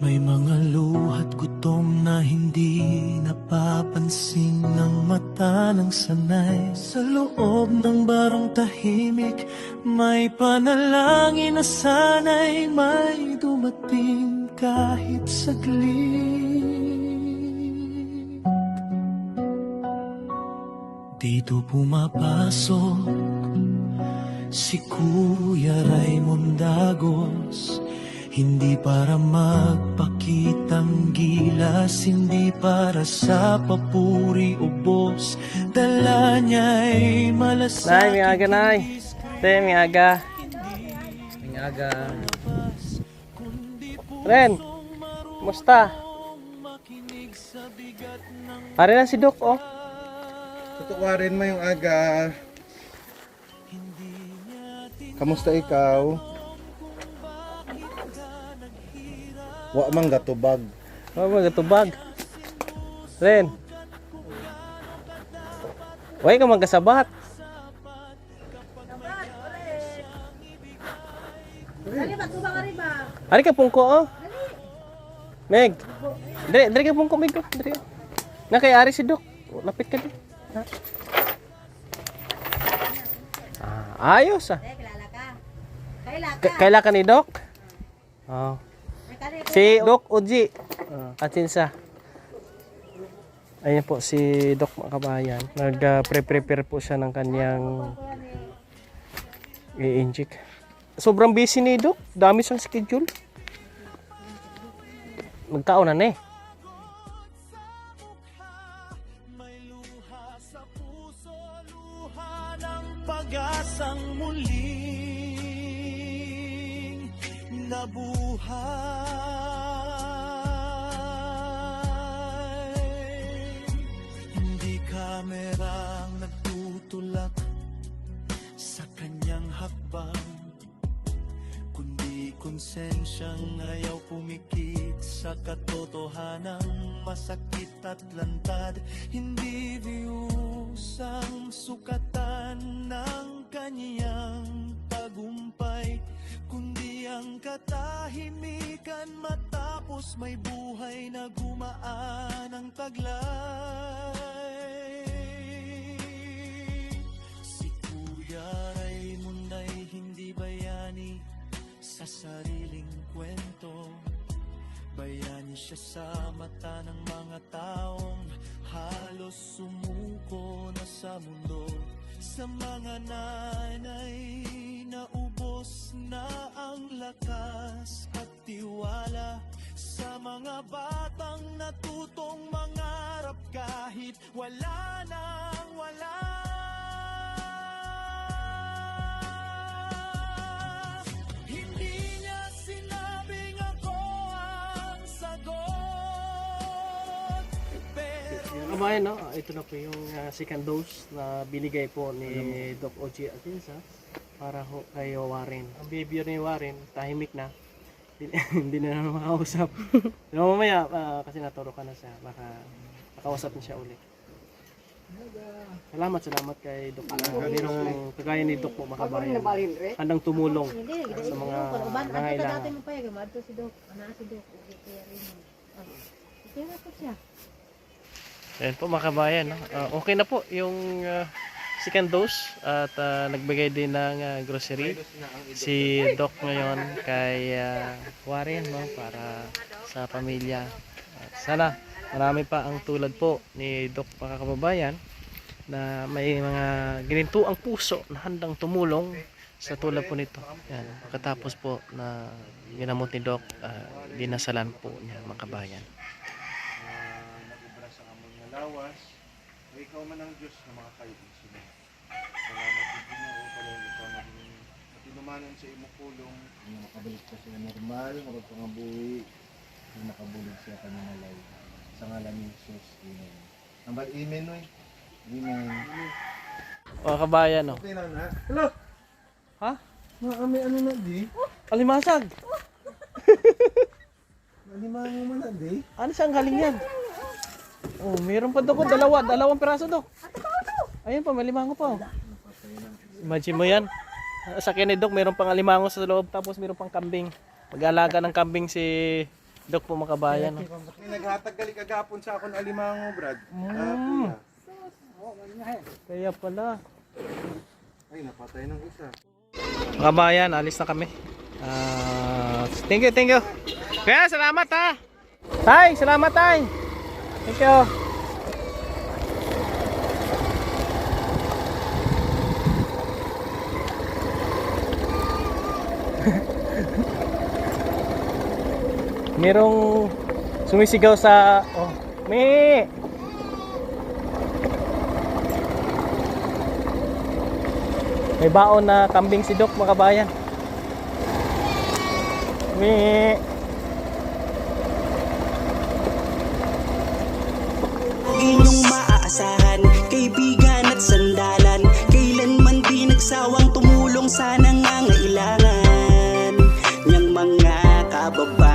May mga luhat gutom na hindi napapansin ng mata ng sanay. Sa loob ng barong tahimik, may panalangin na sana'y may dumating kahit saglit. Dito pumapasok si Kuya Raymond Dagos. Hindi para magpakitang gilas, hindi para sa papuri o boss. Dala niya'y malasakit. Nay, may aga, Nay. Te, may aga. May aga. Ren, musta? Pare na si Doc, oh. Tutuwarin mo yung aga. Kamusta ikaw? Wa man gatubag. Oh, magatubag. Ren. Way ka magkasabat. Ari ka pungko, oh. Meg. Dari ka pungko, Meg. Dari. Na kay ari si Doc. Lapit ka din. Ha? Ayos ah. Kaila ka ni Doc? Oh. Si Doc Uji. Katsinsa. Ayan po si Doc mga kabayan. Nag-prepare po siya ng kanyang i-inject. Sobrang busy ni Doc. Dami siyang schedule. Nagkaon na eh. Pag-asang muling nabuhay. Hindi kamerang nagtutulak sa kanyang hakbang, kundi konsensyang ayaw pumikit sa katotohanang masakit at lantad. Hindi views ang sukatan ng kanyang tagumpay, kundi ang katahimikan matapos may buhay na gumaan ang taglay. Si Kuya Raymond ay hindi bayani sa sariling kwento. Bayani siya sa mata ng mga taong halos sumuko na sa mundo. Sa mga nanay na ubos na ang lakas at tiwala, sa mga batang natutong mangarap kahit wala nang wala. Hindi niya sinabing ako ang sagot, pero Kabayan, no? Ito na po yung second dose na binigay po ni Doc Oji Atinsa para ho kay Warren. Ang behavior ni Warren, tahimik na. Hindi na naman makausap. Pero mamaya, kasi naturo ka na siya, baka makausap na siya ulit. Salamat kay Doc. Mayroong kagaya ni Doc po makabayan. Handang tumulong sa mga nangailangan. Ayan po mga kabayan, no? Okay na po yung second dose at nagbigay din ng grocery si Doc ngayon kay Warren, no? Para sa pamilya. At sana marami pa ang tulad po ni Doc mga kababayan na may mga gininto ang puso na handang tumulong sa tulad po nito. Yan. Pagkatapos po na ginamot ni Doc, dinasalan po niya mga kabayan. Lawas, o ikaw man ang Diyos na mga kaibigan. Salamat din Ginoo para ikaw naging patinumanon sa imong pulong. Makabalik pa siya normal, makapagpangabuhi, nakabulig siya kanyang alay. Sa ngalan ni Jesus, amen. Nambal, amen, oy. Amen. Mga kabayan, no? Okay na na. Hello! Ha? Kami ano na, di? Alimasag! Alimango mo na, di? Ano siyang galing yan? Oh, meron pa doon dalawang piraso do. Ayun pa, may limango pa. Oh. Imagine mo yan. Sa akin ni Doc, meron pang alimango sa loob, tapos meron pang kambing. Mag-aalaga ng kambing si Dok po mga kabayan. No? Naghatag gali kagapon sa akong alimango, Brad. Kuya. Kaya pala. Ay, napatay ng isa. Mga kabayan, alis na kami. Thank you, thank you. Kaya, salamat ha. Tay, salamat tay. Thank you. Merong sumisigaw sa me. May baon na kambing si Doc mga kabayan. Me. Inyong maaasahan, kaibigan at sandalan, kailanman di nagsawang tumulong sa nangangailangan niyang mga kababayan.